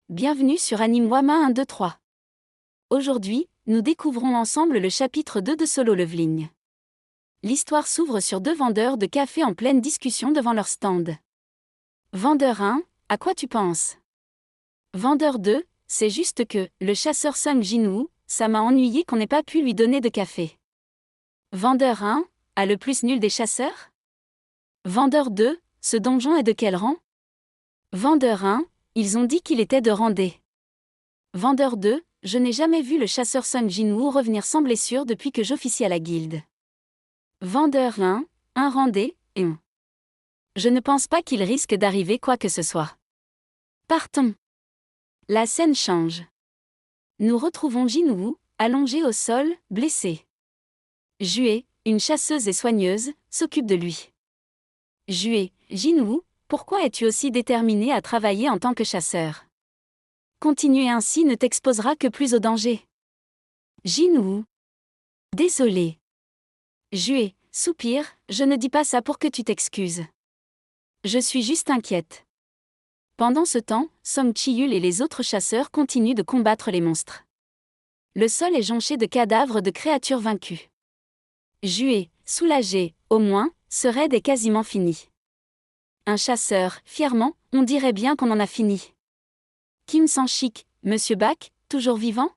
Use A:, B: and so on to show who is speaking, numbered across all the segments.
A: Bienvenue sur Anime Wama 1, 2, 3. Aujourd'hui, nous découvrons ensemble le chapitre 2 de Solo Leveling. L'histoire s'ouvre sur deux vendeurs de café en pleine discussion devant leur stand. Vendeur 1, à quoi tu penses? Vendeur 2, c'est juste que, le chasseur Sung Jin-woo, ça m'a ennuyé qu'on n'ait pas pu lui donner de café. Vendeur 1, a le plus nul des chasseurs? Vendeur 2, ce donjon est de quel rang? Vendeur 1, ils ont dit qu'il était de rang D. Vendeur 2, je n'ai jamais vu le chasseur Sung Jin-woo revenir sans blessure depuis que j'officie à la guilde. Vendeur 1, un rang D, et un. Je ne pense pas qu'il risque d'arriver quoi que ce soit. Partons. La scène change. Nous retrouvons Jin-woo, allongé au sol, blessé. Jué, une chasseuse et soigneuse, s'occupe de lui. Jué, Jin-woo, pourquoi es-tu aussi déterminé à travailler en tant que chasseur? Continuer ainsi ne t'exposera que plus au danger. Jin-woo. Désolé. Jué, soupire, je ne dis pas ça pour que tu t'excuses. Je suis juste inquiète. Pendant ce temps, Song Chi-yul et les autres chasseurs continuent de combattre les monstres. Le sol est jonché de cadavres de créatures vaincues. Jué, soulagé, au moins, ce raid est quasiment fini. Un chasseur, fièrement, on dirait bien qu'on en a fini. Kim Sang-shik, Monsieur Bak, toujours vivant?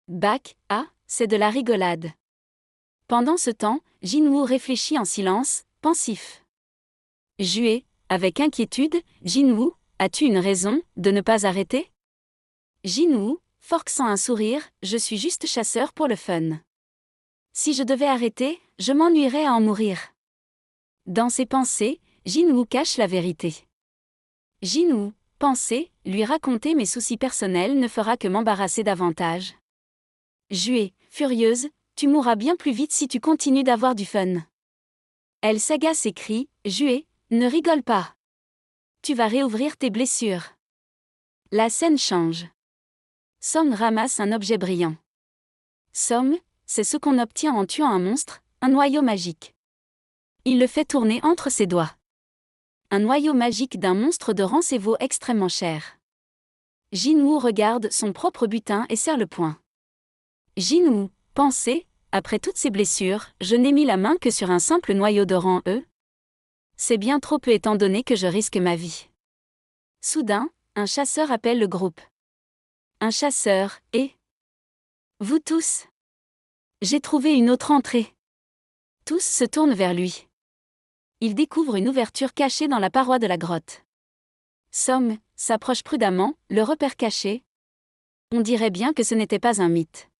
A: Bak, ah, c'est de la rigolade. Pendant ce temps, Jin-woo réfléchit en silence, pensif. Jué, avec inquiétude, Jin-woo, as-tu une raison de ne pas arrêter? Jin-woo, forçant un sourire, je suis juste chasseur pour le fun. Si je devais arrêter, je m'ennuierais à en mourir. Dans ses pensées, Jin-woo cache la vérité. Jin-woo, penser, lui raconter mes soucis personnels ne fera que m'embarrasser davantage. Jué, furieuse, tu mourras bien plus vite si tu continues d'avoir du fun. Elle s'agace et crie, Jué, ne rigole pas. Tu vas réouvrir tes blessures. La scène change. Song ramasse un objet brillant. Song, c'est ce qu'on obtient en tuant un monstre, un noyau magique. Il le fait tourner entre ses doigts. Un noyau magique d'un monstre de rang vaut extrêmement cher. Jin-woo regarde son propre butin et serre le poing. Jin-woo, pensez, après toutes ces blessures, je n'ai mis la main que sur un simple noyau de rang E. C'est bien trop peu étant donné que je risque ma vie. Soudain, un chasseur appelle le groupe. Un chasseur, et... Vous tous? J'ai trouvé une autre entrée. Tous se tournent vers lui. Il découvre une ouverture cachée dans la paroi de la grotte. Song s'approche prudemment, le repère caché. On dirait bien que ce n'était pas un mythe.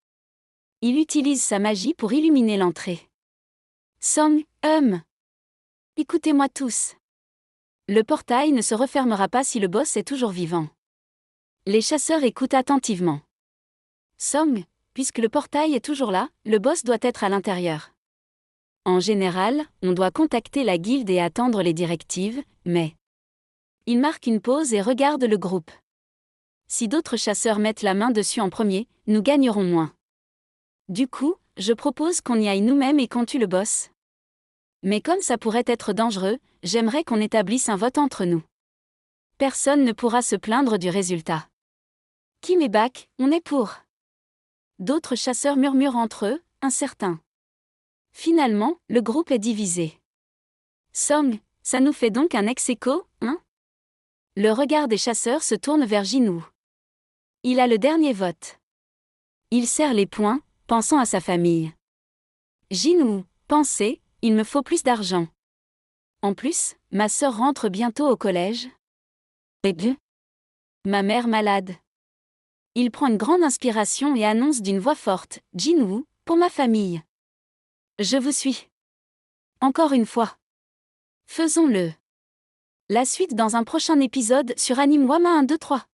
A: Il utilise sa magie pour illuminer l'entrée. Song, écoutez-moi tous. Le portail ne se refermera pas si le boss est toujours vivant. Les chasseurs écoutent attentivement. Song, puisque le portail est toujours là, le boss doit être à l'intérieur. En général, on doit contacter la guilde et attendre les directives, mais... Il marque une pause et regarde le groupe. Si d'autres chasseurs mettent la main dessus en premier, nous gagnerons moins. Du coup, je propose qu'on y aille nous-mêmes et qu'on tue le boss. Mais comme ça pourrait être dangereux, j'aimerais qu'on établisse un vote entre nous. Personne ne pourra se plaindre du résultat. Kim et Bak, on est pour. D'autres chasseurs murmurent entre eux, incertains. Finalement, le groupe est divisé. Song, ça nous fait donc un ex-aequo, hein? Le regard des chasseurs se tourne vers Jin-woo. Il a le dernier vote. Il serre les poings, pensant à sa famille. Jin-woo, pensez, il me faut plus d'argent. En plus, ma sœur rentre bientôt au collège. Et bien, ma mère malade. Il prend une grande inspiration et annonce d'une voix forte, Jin-woo, pour ma famille. Je vous suis. Encore une fois. Faisons-le. La suite dans un prochain épisode sur Anime Wama 1, 2, 3.